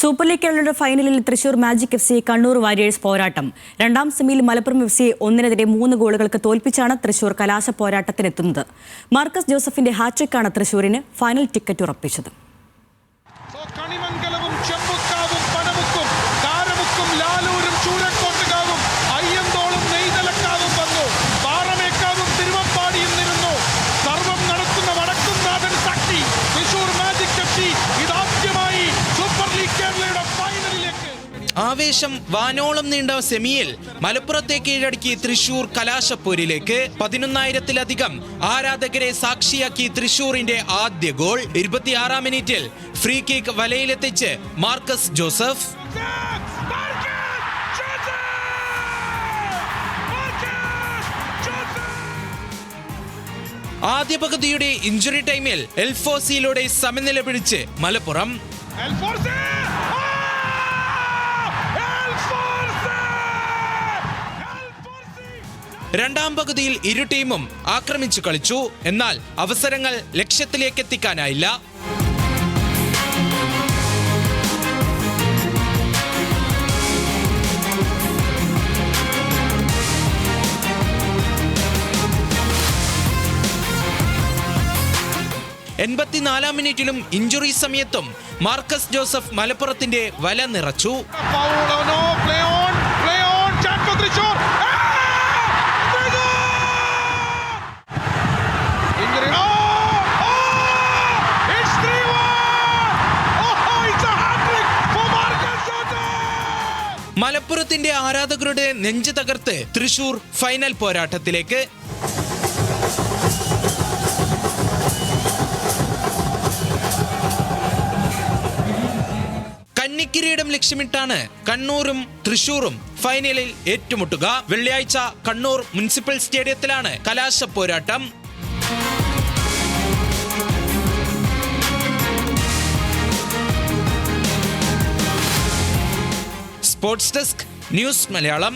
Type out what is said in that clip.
Super league കേരളയുടെ ഫൈനലിൽ Thrissur magic FC Kannur warriors പോരാട്ടം. രണ്ടാം സെമിയിൽ മലപ്പുറം FC 1-നെതിരെ 3 ഗോളുകൾക്ക് തോൽപ്പിച്ചാണ് തൃശൂർ കലാശ പോരാട്ടത്തിനെത്തുന്നത്. മാർക്കസ് ജോസഫിന്റെ ഹാട്രിക്കാണ് തൃശൂരിന് ഫൈനൽ ടിക്കറ്റ് ഉറപ്പിച്ചത്. ആവേശം വാനോളം നീണ്ട സെമിയിൽ മലപ്പുറത്തെ കീഴടക്കി തൃശൂർ കലാശപ്പോരിലേക്ക് 11,000-ലധികം ആരാധകരെ സാക്ഷിയാക്കി തൃശൂരിന്റെ ആദ്യ ഗോൾ 26-ാം മിനിറ്റിൽ ഫ്രീ കിക്ക് വലയിലെത്തിച്ച് മാർക്കസ് ജോസഫ്. ആദ്യ പകുതിയുടെ ഇഞ്ചുറി ടൈമിൽ എൽഫോസിയിലൂടെ സമനില പിടിച്ച് മലപ്പുറം. രണ്ടാം പകുതിയിൽ ഇരു ടീമും ആക്രമിച്ചു കളിച്ചു. എന്നാൽ അവസരങ്ങൾ ലക്ഷ്യത്തിലേക്ക് എത്തിക്കാനായില്ല. ാം മിനിറ്റിലും ഇഞ്ചുറി സമയത്തും മാർക്കസ് ജോസഫ് മലപ്പുറത്തിന്റെ വല നിറച്ചു. മലപ്പുറത്തിന്റെ ആരാധകരുടെ നെഞ്ച് തകർത്ത് തൃശൂർ ഫൈനൽ പോരാട്ടത്തിലേക്ക്. കന്നിക്കിരീടം ലക്ഷ്യമിട്ടാണ് കണ്ണൂരും തൃശൂരും ഫൈനലിൽ ഏറ്റുമുട്ടുക. വെള്ളിയാഴ്ച കണ്ണൂർ മുനിസിപ്പൽ സ്റ്റേഡിയത്തിലാണ് കലാശ പോരാട്ടം. Sports desk, news Malayalam.